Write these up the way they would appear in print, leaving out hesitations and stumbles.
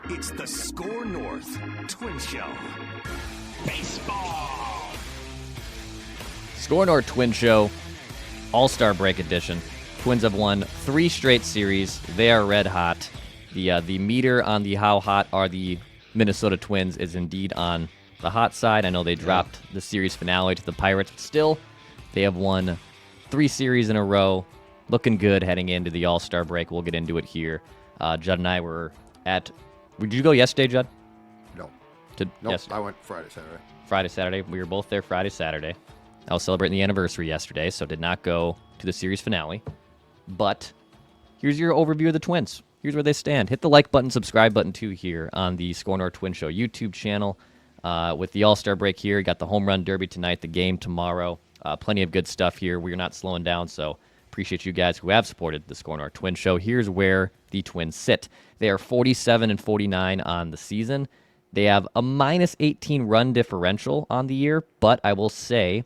It's the SKOR North Twins Show. Baseball. SKOR North Twins Show, All-Star Break Edition. Twins have won 3 straight series. They are red hot. The meter on the how hot are the Minnesota Twins is indeed on the hot side. I know they dropped the series finale to the Pirates, but still, they have won 3 series in a row. Looking good heading into the All-Star break. We'll get into it here. Judd and I were at... Did you go yesterday, Judd? No. Yes. I went Friday, Saturday. Friday, Saturday. We were both there Friday, Saturday. I was celebrating the anniversary yesterday, so did not go to the series finale. But here's your overview of the Twins. Here's where they stand. Hit the like button, subscribe button, too, here on the SKOR North Twins Show YouTube channel. With the All-Star break here, got the Home Run Derby tonight, the game tomorrow. Plenty of good stuff here. We're not slowing down, so appreciate you guys who have supported the SKOR North Twins Show. Here's where the Twins sit. They are 47-49 on the season. They have a minus 18 run differential on the year, but I will say,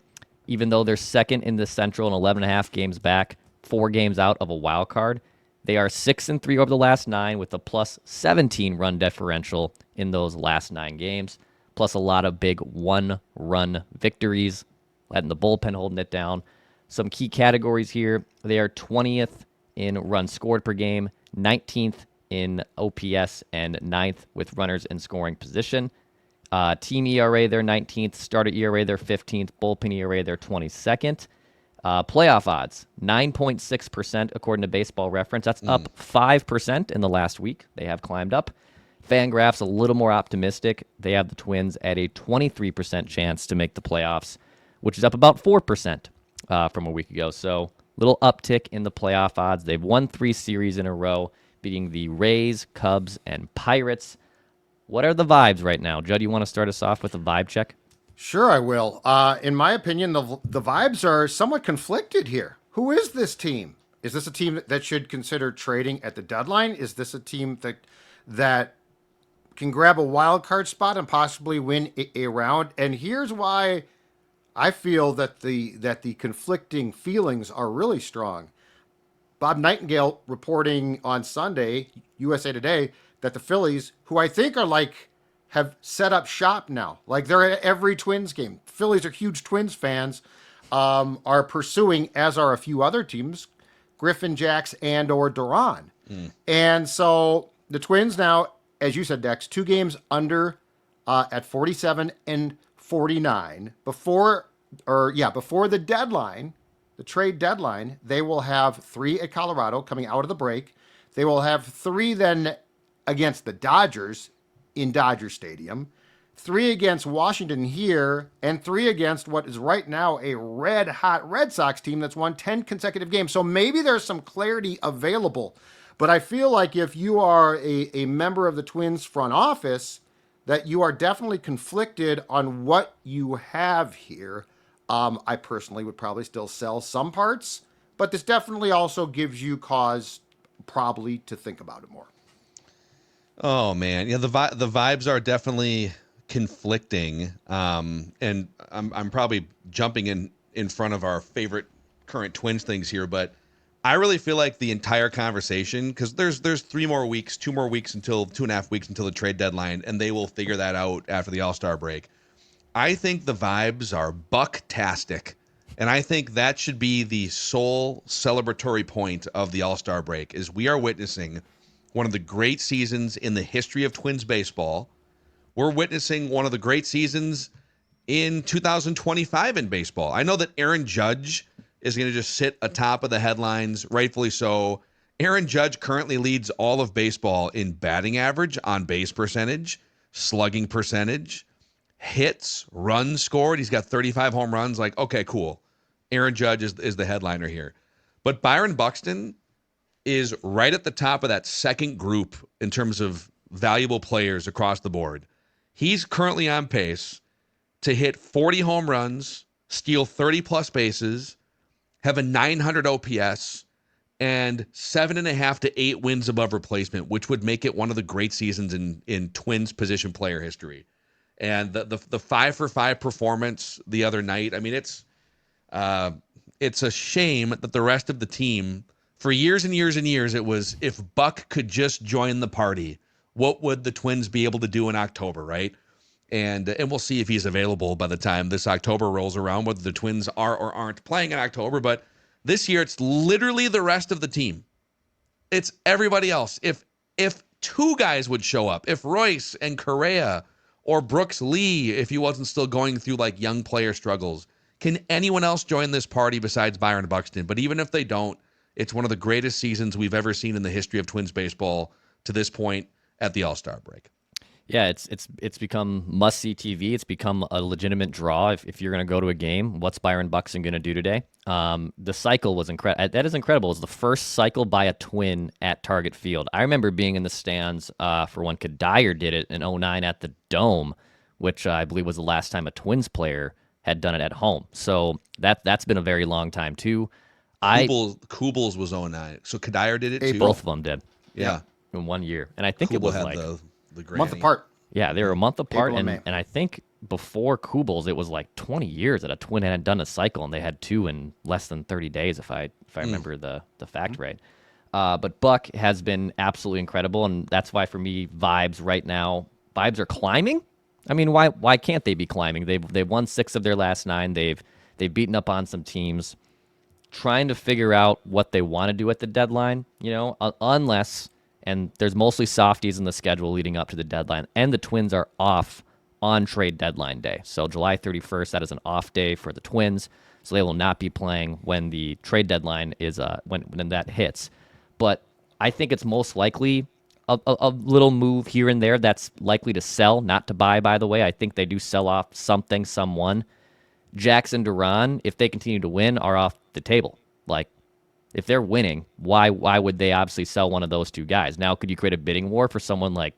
even though they're second in the Central and 11.5 games back, 4 games out of a wild card, they are 6-3 over the last 9 with a plus 17 run differential in those last 9 games, plus a lot of big one-run victories, letting the bullpen holding it down. Some key categories here. They are 20th in runs scored per game, 19th in OPS, and 9th with runners in scoring position. Team ERA, they're 19th. Starter ERA, they're 15th. Bullpen ERA, they're 22nd. Playoff odds, 9.6% according to Baseball Reference. That's up 5% in the last week. They have climbed up. Fangraphs a little more optimistic. They have the Twins at a 23% chance to make the playoffs, which is up about 4% from a week ago. So little uptick in the playoff odds. They've won 3 series in a row, beating the Rays, Cubs, and Pirates. What are the vibes right now? Judd, you want to start us off with a vibe check? Sure, I will. In my opinion, the vibes are somewhat conflicted here. Who is this team? Is this a team that should consider trading at the deadline? Is this a team that can grab a wild card spot and possibly win a round? And here's why I feel that the conflicting feelings are really strong. Bob Nightingale reporting on Sunday, USA Today, that the Phillies, who I think are have set up shop now. Like they're at every Twins game. Phillies are huge Twins fans, are pursuing, as are a few other teams, Griffin, Jax, and or Duran. And so the Twins now, as you said, Dex, 2 games under at 47-49. Before the deadline, the trade deadline, they will have 3 at Colorado coming out of the break. They will have 3 then against the Dodgers in Dodger Stadium, 3 against Washington here, and 3 against what is right now a red-hot Red Sox team that's won 10 consecutive games. So maybe there's some clarity available. But I feel like if you are a member of the Twins front office, that you are definitely conflicted on what you have here. I personally would probably still sell some parts, but this definitely also gives you cause probably to think about it more. Oh man, yeah, the vibes are definitely conflicting, and I'm probably jumping in front of our favorite current Twins things here, but I really feel like the entire conversation, because there's 2 more weeks until 2.5 weeks until the trade deadline, and they will figure that out after the All-Star break. I think the vibes are BUCK-TASTIC, and I think that should be the sole celebratory point of the All-Star break, is we are witnessing one of the great seasons in the history of Twins baseball. We're witnessing one of the great seasons in 2025 in baseball. I know that Aaron Judge is going to just sit atop of the headlines, rightfully so. Aaron Judge currently leads all of baseball in batting average, on base percentage, slugging percentage, hits, runs scored. He's got 35 home runs. Like, okay, cool. Aaron Judge is the headliner here. But Byron Buxton is right at the top of that second group in terms of valuable players across the board. He's currently on pace to hit 40 home runs, steal 30-plus bases, have a 900 OPS, and 7.5 to 8 wins above replacement, which would make it one of the great seasons in Twins position player history. And the 5-for-5 performance the other night, I mean, it's a shame that the rest of the team For years and years and years, it was if Buck could just join the party, what would the Twins be able to do in October, right? And we'll see if he's available by the time this October rolls around, whether the Twins are or aren't playing in October. But this year, it's literally the rest of the team. It's everybody else. If two guys would show up, if Royce and Correa or Brooks Lee, if he wasn't still going through like young player struggles, can anyone else join this party besides Byron Buxton? But even if they don't, it's one of the greatest seasons we've ever seen in the history of Twins baseball to this point at the All-Star break. Yeah, it's become must-see TV. It's become a legitimate draw. If you're going to go to a game, what's Byron Buxton going to do today? The cycle was incredible. That is incredible. It was the first cycle by a Twin at Target Field. I remember being in the stands for when Kadire did it in 2009 at the Dome, which I believe was the last time a Twins player had done it at home. So that's been a very long time too. Kubels was 2009. So Kadire did it too? Both of them did. Yeah. In 1 year. And I think Kubel it was had like the month apart. Yeah, they were a month apart, April and and I think before Kubels, it was like 20 years that a Twin hadn't done a cycle, and they had two in less than 30 days, if I remember the fact right. But Buck has been absolutely incredible, and that's why for me, vibes right now are climbing. I mean, why can't they be climbing? They've won 6 of their last 9. They've beaten up on some teams, trying to figure out what they want to do at the deadline. Unless. And there's mostly softies in the schedule leading up to the deadline. And the Twins are off on trade deadline day. So July 31st, that is an off day for the Twins. So they will not be playing when the trade deadline is when that hits. But I think it's most likely a little move here and there that's likely to sell, not to buy, by the way. I think they do sell off someone. Jackson, Duran, if they continue to win, are off the table. Like, if they're winning, why would they obviously sell one of those two guys? Now, could you create a bidding war for someone like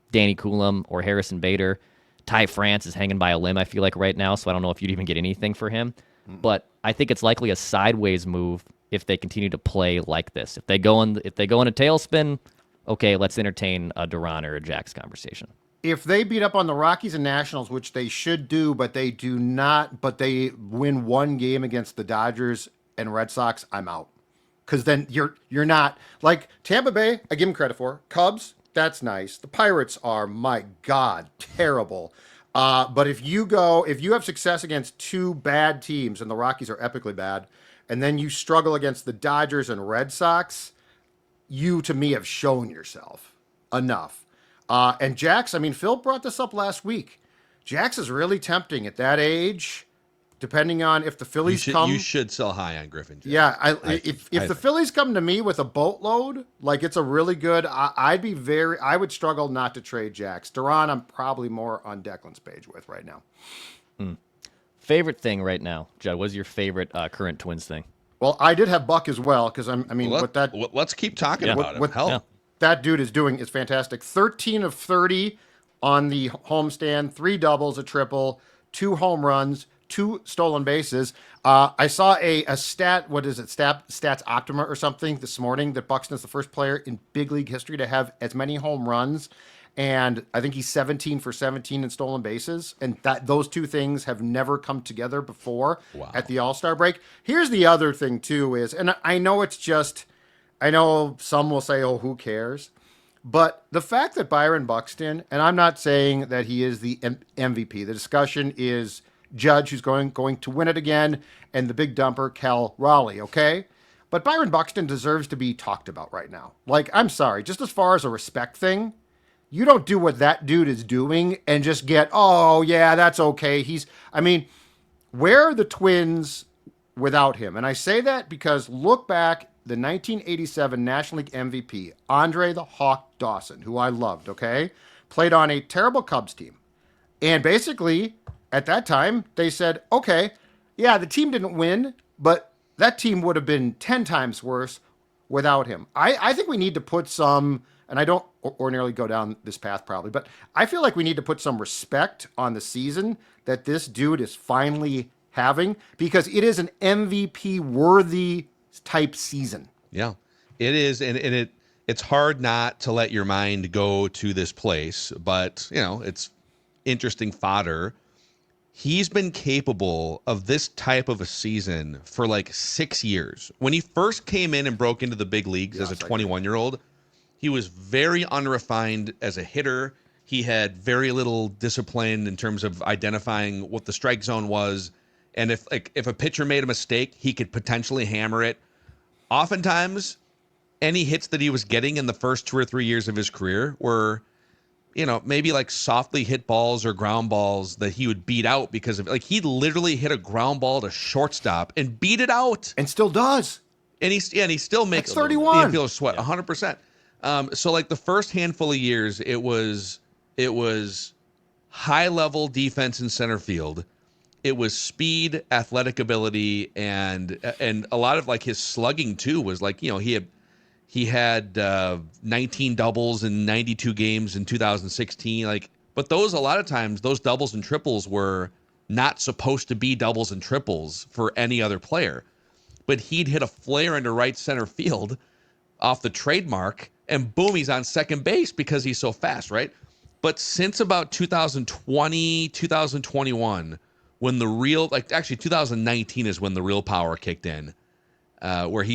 Danny Coulomb or Harrison Bader? Ty France is hanging by a limb, I feel like, right now, so I don't know if you'd even get anything for him. But I think it's likely a sideways move if they continue to play like this. If they go in a tailspin, okay, let's entertain a Duran or a Jax conversation. If they beat up on the Rockies and Nationals, which they should do, but they do not, but they win one game against the Dodgers and Red Sox, I'm out. Because then you're not like Tampa Bay. I give them credit for Cubs. That's nice. The Pirates are, my God, terrible. But if you have success against 2 bad teams, and the Rockies are epically bad, and then you struggle against the Dodgers and Red Sox, you to me have shown yourself enough. And Jax, I mean, Phil brought this up last week. Jax is really tempting at that age. Depending on if the Phillies come, you should sell high on Griffin. Jax. Yeah, if the Phillies come to me with a boatload, like it's a really good, I would struggle not to trade Jax. Duran, I'm probably more on Declan's page with right now. Favorite thing right now, Judd? What's your favorite current Twins thing? Well, I did have Buck as well because let's keep talking about it. What that dude is doing is fantastic. 13 of 30 on the homestand, 3 doubles, a triple, 2 home runs. 2 stolen bases. I saw a stat, what is it, Stats Optima or something this morning, that Buxton is the first player in big league history to have as many home runs. And I think he's 17 for 17 in stolen bases. And those 2 things have never come together before at the All-Star break. Here's the other thing, too, is, and I know some will say, oh, who cares? But the fact that Byron Buxton, and I'm not saying that he is the MVP, the discussion is Judge, who's going to win it again, and the big dumper, Cal Raleigh, okay? But Byron Buxton deserves to be talked about right now. Like, I'm sorry, just as far as a respect thing, you don't do what that dude is doing and just get, oh, yeah, that's okay. Where are the Twins without him? And I say that because look back, the 1987 National League MVP, Andre the Hawk Dawson, who I loved, okay, played on a terrible Cubs team. And basically, at that time, they said, okay, yeah, the team didn't win, but that team would have been 10 times worse without him. I think we need to put some, and I don't ordinarily go down this path probably, but I feel like we need to put some respect on the season that this dude is finally having, because it is an MVP-worthy type season. Yeah, it is, and it's hard not to let your mind go to this place, but, it's interesting fodder. he's been capable of this type of a season for like 6 years. When he first came in and broke into the big leagues as a 21-year-old, he was very unrefined as a hitter. He had very little discipline in terms of identifying what the strike zone was. And if a pitcher made a mistake, he could potentially hammer it. Oftentimes, any hits that he was getting in the first 2 or 3 years of his career were, maybe like softly hit balls or ground balls that he would beat out because of, like, he literally hit a ground ball to shortstop and beat it out. And still does. And he still makes 31. Feel sweat, 100%. So like the first handful of years, it was high level defense in center field. It was speed, athletic ability, and a lot of like his slugging too was like, he had 19 doubles in 92 games in 2016. Like, but a lot of times those doubles and triples were not supposed to be doubles and triples for any other player. But he'd hit a flare into right center field off the trademark, and boom, he's on second base because he's so fast, right? But since about 2020, 2021, when the real, like actually 2019 is when the real power kicked in, where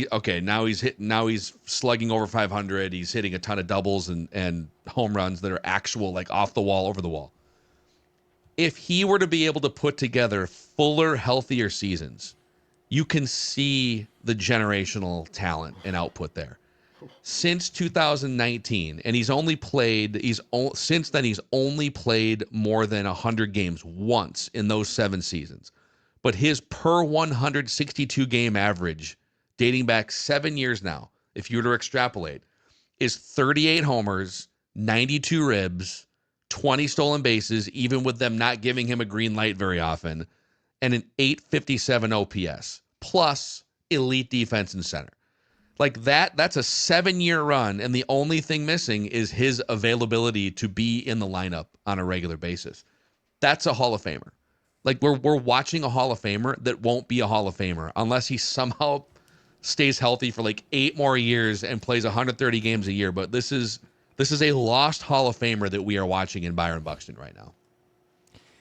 now he's slugging over 500. He's hitting a ton of doubles and home runs that are actual, like off the wall, over the wall. If he were to be able to put together fuller, healthier seasons, you can see the generational talent and output there. Since 2019, and since then he's only played more than 100 games once in those 7 seasons. But his per 162 game average, dating back 7 years now, if you were to extrapolate, is 38 homers, 92 ribs, 20 stolen bases, even with them not giving him a green light very often, and an 857 OPS, plus elite defense in center. Like that's a 7-year run, and the only thing missing is his availability to be in the lineup on a regular basis. That's a Hall of Famer. Like we're watching a Hall of Famer that won't be a Hall of Famer unless he somehow stays healthy for like 8 more years and plays 130 games a year. But this is a lost Hall of Famer that we are watching in Byron Buxton right now.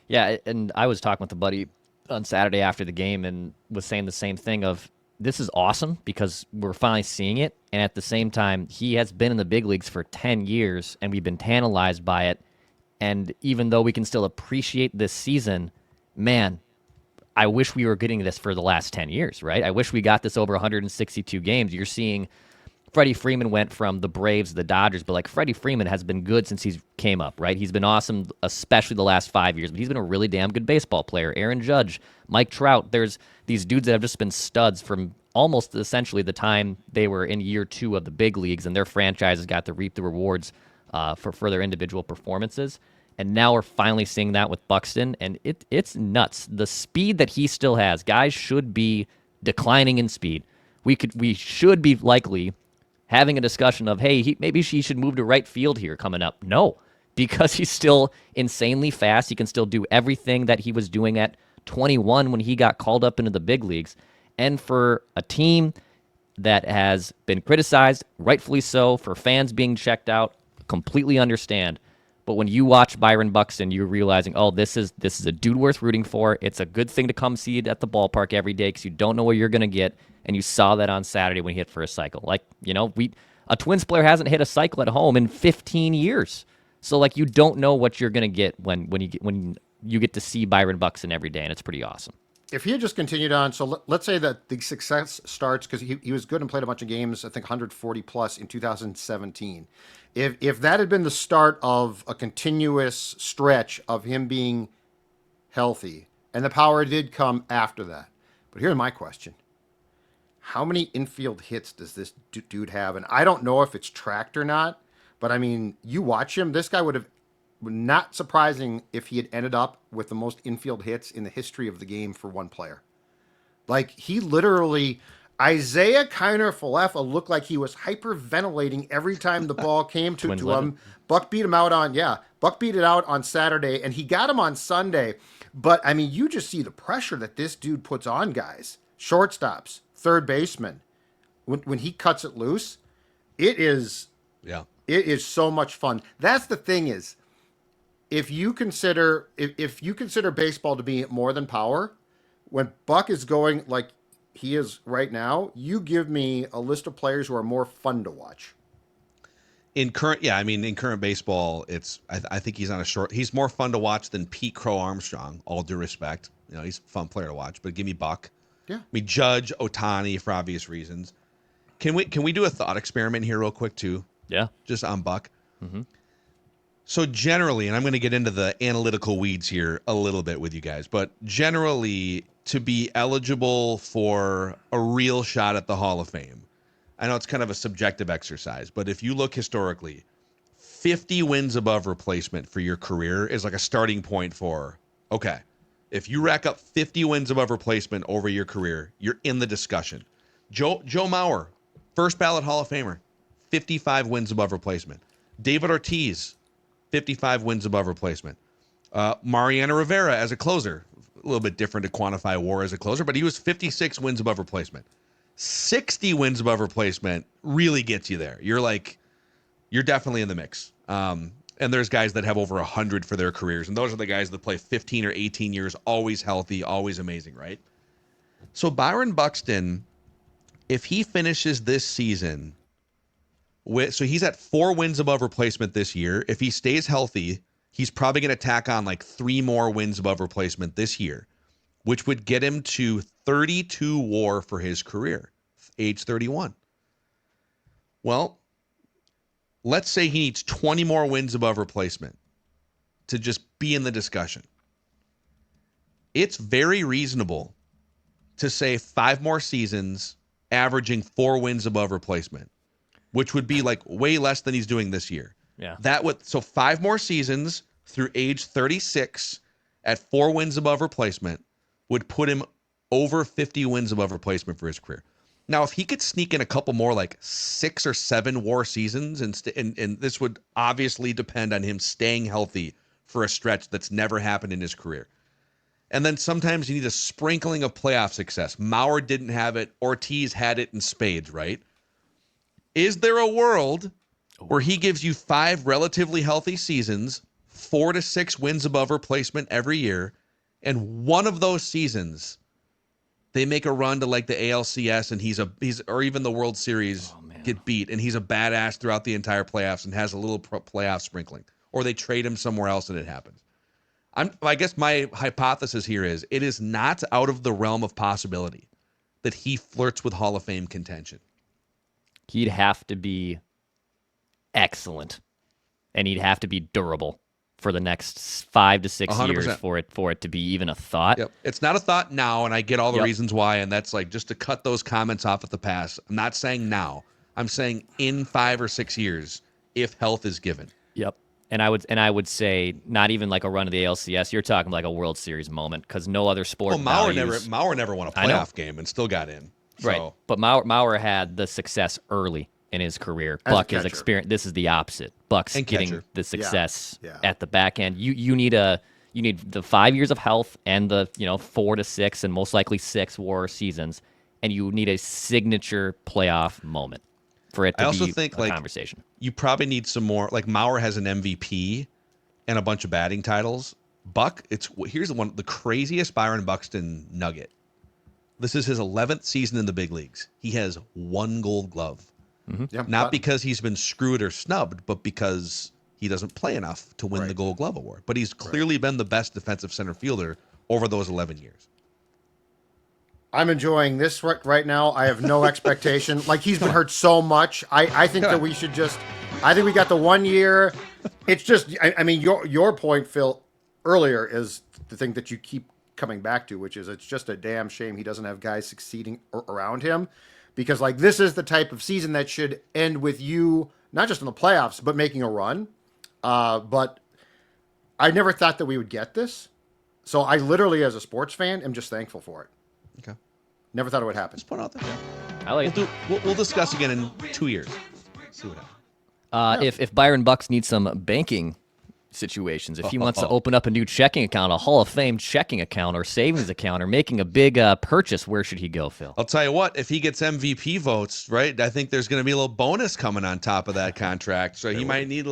Yeah, and I was talking with a buddy on Saturday after the game and was saying the same thing of, this is awesome because we're finally seeing it. And at the same time, he has been in the big leagues for 10 years and we've been tantalized by it. And even though we can still appreciate this season, man, I wish we were getting this for the last 10 years, right? I wish we got this over 162 games. You're seeing Freddie Freeman went from the Braves to the Dodgers, but like Freddie Freeman has been good since he came up, right? He's been awesome, especially the last 5 years, but he's been a really damn good baseball player. Aaron Judge, Mike Trout, there's these dudes that have just been studs from almost essentially the time they were in year 2 of the big leagues, and their franchises got to reap the rewards for their individual performances. And now we're finally seeing that with Buxton, and it's nuts. The speed that he still has, guys should be declining in speed. We should be likely having a discussion of, hey, maybe he should move to right field here coming up. No, because he's still insanely fast. He can still do everything that he was doing at 21 when he got called up into the big leagues. And for a team that has been criticized, rightfully so, for fans being checked out, completely understand. But when you watch Byron Buxton, you're realizing, oh, this is a dude worth rooting for. It's a good thing to come see it at the ballpark every day because you don't know what you're going to get. And you saw that on Saturday when he hit for a cycle. Like, a Twins player hasn't hit a cycle at home in 15 years. So, like, you don't know what you're going to get when you get to see Byron Buxton every day, and it's pretty awesome. If he had just continued on, so let's say that the success starts, because he was good and played a bunch of games, I think 140 plus in 2017. If that had been the start of a continuous stretch of him being healthy, and the power did come after that. But here's my question. How many infield hits does this dude have? And I don't know if it's tracked or not, but I mean, you watch him, this guy would have, not surprising if he had ended up with the most infield hits in the history of the game for one player. Like, he literally, Isaiah Kiner-Falefa looked like he was hyperventilating every time the ball came to him. Buck beat him out Buck beat it out on Saturday, and he got him on Sunday. But, I mean, you just see the pressure that this dude puts on guys. Shortstops, third baseman. When he cuts it loose, it is so much fun. That's the thing is, if you consider if you consider baseball to be more than power, when Buck is going like he is right now, you give me a list of players who are more fun to watch. In current baseball, I think he's more fun to watch than Pete Crow Armstrong, all due respect. He's a fun player to watch, but give me Buck. Yeah. I mean, Judge, Ohtani for obvious reasons. Can we do a thought experiment here real quick too? Yeah. Just on Buck. Mm-hmm. So generally, and I'm going to get into the analytical weeds here a little bit with you guys, but generally to be eligible for a real shot at the Hall of Fame, I know it's kind of a subjective exercise, but if you look historically, 50 wins above replacement for your career is like a starting point for, okay, if you rack up 50 wins above replacement over your career, you're in the discussion. Joe Mauer, first ballot Hall of Famer, 55 wins above replacement. David Ortiz, 55 wins above replacement. Mariano Rivera as a closer, a little bit different to quantify WAR as a closer, but he was 56 wins above replacement. 60 wins above replacement really gets you there. You're definitely in the mix. And there's guys that have over 100 for their careers, and those are the guys that play 15 or 18 years, always healthy, always amazing, right? So Byron Buxton, if he finishes this season, so he's at 4 wins above replacement this year. If he stays healthy, he's probably going to tack on like 3 more wins above replacement this year, which would get him to 32 WAR for his career, age 31. Well, let's say he needs 20 more wins above replacement to just be in the discussion. It's very reasonable to say 5 more seasons, averaging 4 wins above replacement, which would be like way less than he's doing this year. Yeah. So 5 more seasons through age 36 at 4 wins above replacement would put him over 50 wins above replacement for his career. Now, if he could sneak in a couple more, like 6 or 7 WAR seasons, and this would obviously depend on him staying healthy for a stretch that's never happened in his career. And then sometimes you need a sprinkling of playoff success. Mauer didn't have it. Ortiz had it in spades, right? Is there a world where he gives you 5 relatively healthy seasons, 4 to 6 wins above replacement every year, and one of those seasons they make a run to like the ALCS and he's or even the World Series get beat and he's a badass throughout the entire playoffs and has a little playoff sprinkling, or they trade him somewhere else and it happens? I guess my hypothesis here is it is not out of the realm of possibility that he flirts with Hall of Fame contention. He'd have to be excellent, and he'd have to be durable for the next 5 to 6 100%. years for it to be even a thought. Yep. It's not a thought now, and I get all the reasons why, and that's like just to cut those comments off at the pass. I'm not saying now. I'm saying in 5 or 6 years, if health is given. Yep. And I would say not even like a run to the ALCS. You're talking like a World Series moment because no other sport. Well, Mauer never won a playoff game and still got in. So. Right. But Mauer had the success early in his career. Buck is experienced. This is the opposite. Buck's getting the success at the back end. You need the 5 years of health and the 4 to 6 and most likely 6 WAR seasons, and you need a signature playoff moment for it to be a conversation. You probably need some more. Like Mauer has an MVP and a bunch of batting titles. Buck, here's the craziest Byron Buxton nugget. This is his 11th season in the big leagues. He has 1 Gold Glove. Mm-hmm. Yep. Not because he's been screwed or snubbed, but because he doesn't play enough to win the Gold Glove award. But he's clearly been the best defensive center fielder over those 11 years. I'm enjoying this right now. I have no expectation. Like, he's been hurt so much. I think that we should I think we got the 1 year. It's just, I mean, your point, Phil, earlier is the thing that you keep coming back to, which is it's just a damn shame he doesn't have guys succeeding around him, because like this is the type of season that should end with you not just in the playoffs but making a run. But I never thought that we would get this, so I literally, as a sports fan, am just thankful for it. Okay, never thought it would happen. Just put out there. I like it. We'll discuss again in 2 years. See what happens. If Byron Bucks needs some banking situations, if he wants to open up a new checking account, a Hall of Fame checking account or savings account, or making a big purchase, where should he go, Phil? I'll tell you what, if he gets MVP votes, right, I think there's going to be a little bonus coming on top of that contract. So he might need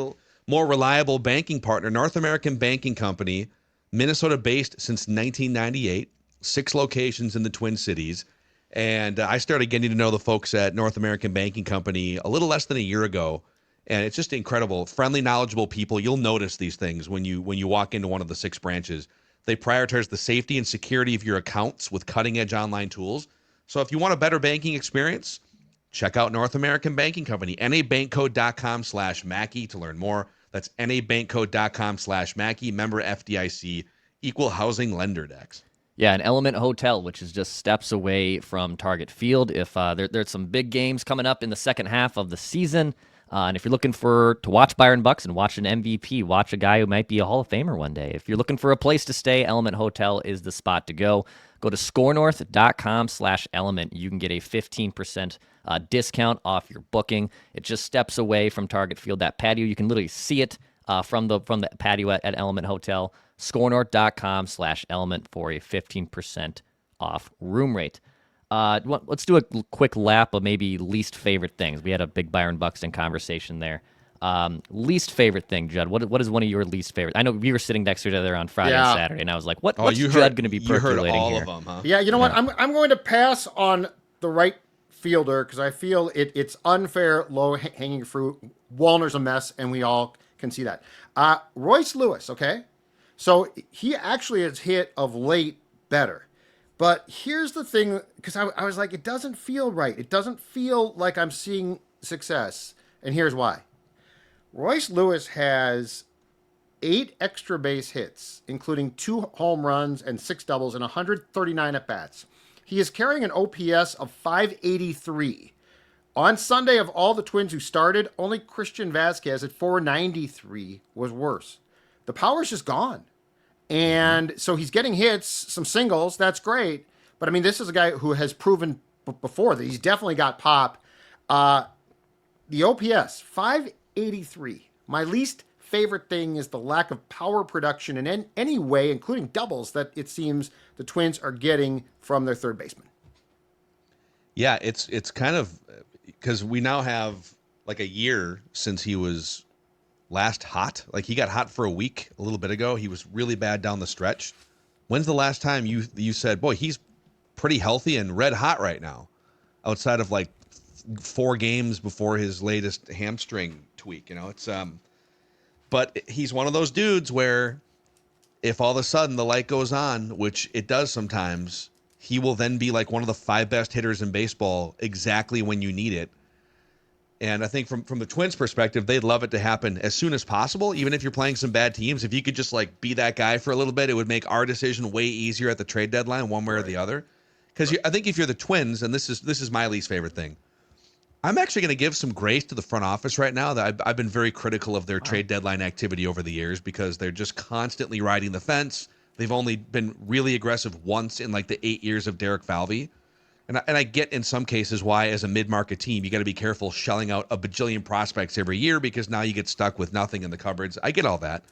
more reliable banking partner. North American Banking Company, Minnesota-based since 1998, 6 locations in the Twin Cities. And I started getting to know the folks at North American Banking Company a little less than a year ago. And it's just incredible. Friendly, knowledgeable people. You'll notice these things when you walk into one of the 6 branches. They prioritize the safety and security of your accounts with cutting-edge online tools. So if you want a better banking experience, check out North American Banking Company, nabankcode.com/Mackey to learn more. That's nabankcode.com/Mackey, member FDIC, equal housing lender, Dex. Yeah, an Element Hotel, which is just steps away from Target Field. If there's some big games coming up in the second half of the season, and if you're looking to watch Byron Buxton, watch an MVP, watch a guy who might be a Hall of Famer one day. If you're looking for a place to stay, Element Hotel is the spot to go. Go to scorenorth.com/element. You can get a 15% discount off your booking. It just steps away from Target Field. That patio, you can literally see it from the patio at Element Hotel. scorenorth.com/element for a 15% off room rate. Let's do a quick lap of maybe least favorite things. We had a big Byron Buxton conversation there. Least favorite thing, Judd. What is one of your least favorite? I know we were sitting next to each other on Friday and Saturday, and I was like, what's Judd going to be percolating You heard all here? of them, huh? Yeah, you know what? I'm going to pass on the right fielder because I feel it's unfair, low-hanging fruit. Wallner's a mess, and we all can see that. Royce Lewis, okay? So he actually has hit of late better. But here's the thing, because I was like, it doesn't feel right. It doesn't feel like I'm seeing success. And here's why. Royce Lewis has 8 extra base hits, including 2 home runs and 6 doubles and 139 at-bats. He is carrying an OPS of 583. On Sunday, of all the Twins who started, only Christian Vasquez at 493 was worse. The power's just gone. And so he's getting hits, some singles. That's great. But, I mean, this is a guy who has proven before that he's definitely got pop. The OPS, 583. My least favorite thing is the lack of power production in any way, including doubles, that it seems the Twins are getting from their third baseman. Yeah, it's kind of because we now have like a year since he was last hot. Like he got hot for a week a little bit ago. He was really bad down the stretch. When's the last time you said, boy, he's pretty healthy and red hot right now, outside of like 4 games before his latest hamstring tweak? You know, it's but he's one of those dudes where if all of a sudden the light goes on, which it does sometimes, he will then be like one of the 5 best hitters in baseball exactly when you need it. And I think from the Twins' perspective, they'd love it to happen as soon as possible, even if you're playing some bad teams. If you could just like be that guy for a little bit, it would make our decision way easier at the trade deadline, one way or the other. Because I think if you're the Twins, and this is my least favorite thing, I'm actually going to give some grace to the front office right now. That I've been very critical of their trade deadline activity over the years because they're just constantly riding the fence. They've only been really aggressive once in like the 8 years of Derek Falvey. And I get in some cases why, as a mid-market team, you got to be careful shelling out a bajillion prospects every year because now you get stuck with nothing in the cupboards. I get all that.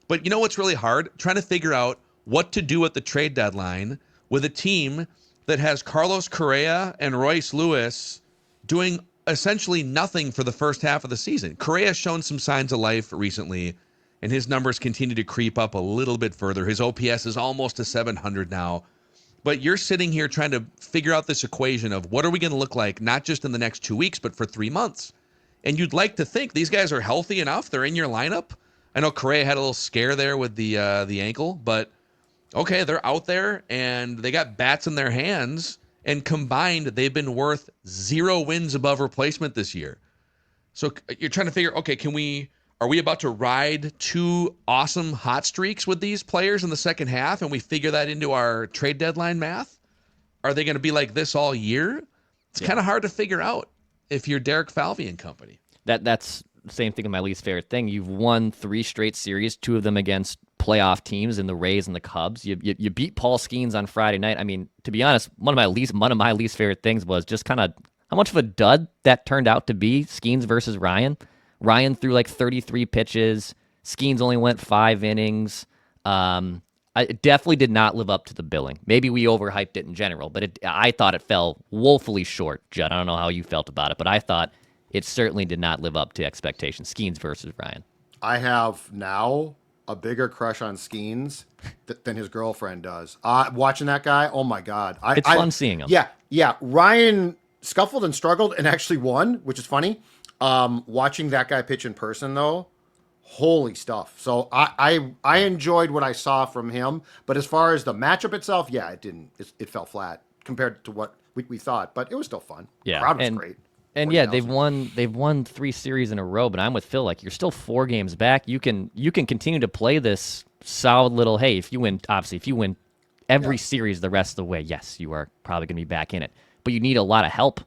But you know what's really hard? Trying to figure out what to do at the trade deadline with a team that has Carlos Correa and Royce Lewis doing essentially nothing for the first half of the season. Correa has shown some signs of life recently, and his numbers continue to creep up a little bit further. His OPS is almost to 700 now. But you're sitting here trying to figure out this equation of what are we going to look like, not just in the next 2 weeks, but for 3 months. And you'd like to think these guys are healthy enough. They're in your lineup. I know Correa had a little scare there with the ankle, but okay, they're out there and they got bats in their hands. And combined, they've been worth 0 wins above replacement this year. So you're trying to figure, okay, are we about to ride 2 awesome hot streaks with these players in the second half and we figure that into our trade deadline math? Are they going to be like this all year? It's kind of hard to figure out if you're Derek Falvey and company. That's the same thing in my least favorite thing. You've won 3 straight series, 2 of them against playoff teams in the Rays and the Cubs. You beat Paul Skeens on Friday night. I mean, to be honest, one of my least favorite things was just kind of how much of a dud that turned out to be. Skeens versus Ryan. Ryan threw like 33 pitches. Skeens only went 5 innings. It definitely did not live up to the billing. Maybe we overhyped it in general, but I thought it fell woefully short, Judd. I don't know how you felt about it, but I thought it certainly did not live up to expectations. Skeens versus Ryan. I have now a bigger crush on Skeens than his girlfriend does. Watching that guy, oh my God. It's fun seeing him. Yeah. Ryan scuffled and struggled and actually won, which is funny. Watching that guy pitch in person, though, holy stuff. So I enjoyed what I saw from him. But as far as the matchup itself, yeah, it fell flat compared to what we thought. But it was still fun. Yeah, Crowd was great. And yeah, they've won 3 series in a row, but I'm with Phil. Like, you're still 4 games back. You can continue to play this solid little, hey, if you win every series the rest of the way, yes, you are probably going to be back in it. But you need a lot of help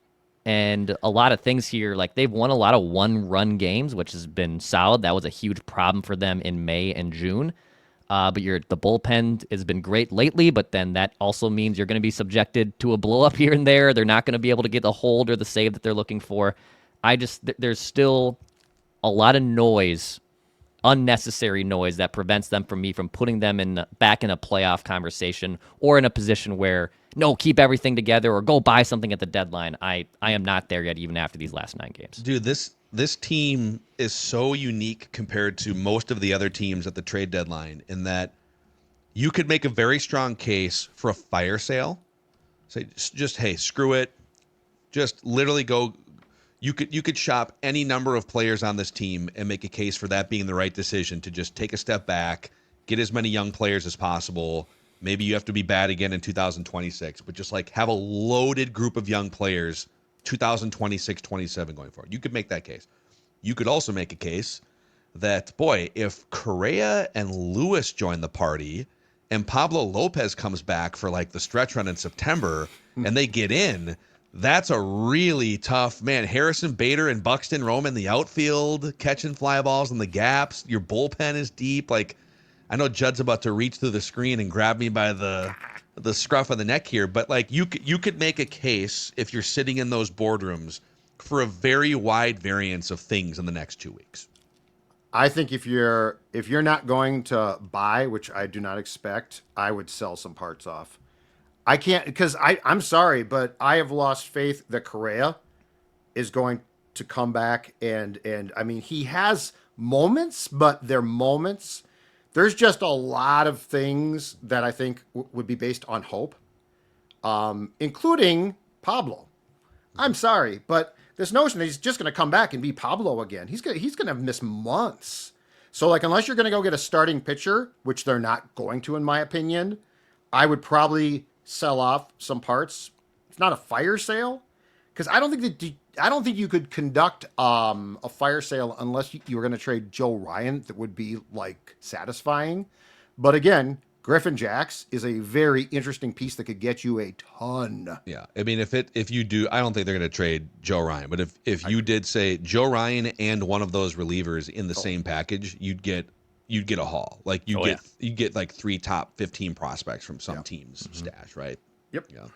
and a lot of things here. Like, they've won a lot of 1-run games, which has been solid. That was a huge problem for them in May and June. But the bullpen has been great lately, but then that also means you're going to be subjected to a blow-up here and there. They're not going to be able to get the hold or the save that they're looking for. There's still a lot of noise, unnecessary noise, that prevents them from putting them back in a playoff conversation or in a position where, no, keep everything together or go buy something at the deadline. I am not there yet, even after these last 9 games. Dude, this team is so unique compared to most of the other teams at the trade deadline in that you could make a very strong case for a fire sale. Say, just hey, screw it. Just literally go. You could shop any number of players on this team and make a case for that being the right decision to just take a step back, get as many young players as possible. Maybe you have to be bad again in 2026, but just like have a loaded group of young players 2026, 27 going forward. You could make that case. You could also make a case that, boy, if Correa and Lewis join the party and Pablo Lopez comes back for like the stretch run in September and they get in, that's a really tough, man. Harrison Bader and Buxton roam in the outfield, catching fly balls in the gaps. Your bullpen is deep. Like, I know Judd's about to reach through the screen and grab me by the scruff of the neck here, but like you could make a case if you're sitting in those boardrooms for a very wide variance of things in the next 2 weeks. I think if you're not going to buy, which I do not expect, I would sell some parts off. I can't, because I'm sorry, but I have lost faith that Correa is going to come back and I mean, he has moments, but they're moments. There's just a lot of things that I think would be based on hope, including Pablo. I'm sorry, but this notion that he's just going to come back and be Pablo again, he's going to miss months. So, like, unless you're going to go get a starting pitcher, which they're not going to, in my opinion, I would probably sell off some parts. It's not a fire sale, because I don't think you could conduct a fire sale unless you were going to trade Joe Ryan. That would be like satisfying. But again, Griffin Jacks is a very interesting piece that could get you a ton. Yeah, I mean, if you do, I don't think they're going to trade Joe Ryan. But if you did say Joe Ryan and one of those relievers in the same package, you'd get a haul. Like you get like 3 top 15 prospects from some team's stash, right? Yep. Yeah.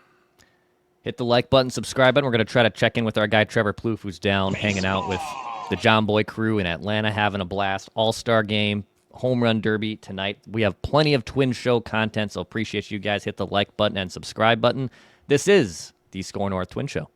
Hit the like button, subscribe button. We're going to try to check in with our guy Trevor Plouffe, who's down hanging out with the John Boy crew in Atlanta, having a blast. All-Star game, home run derby tonight. We have plenty of Twin Show content, so appreciate you guys. Hit the like button and subscribe button. This is the SKOR North Twin Show.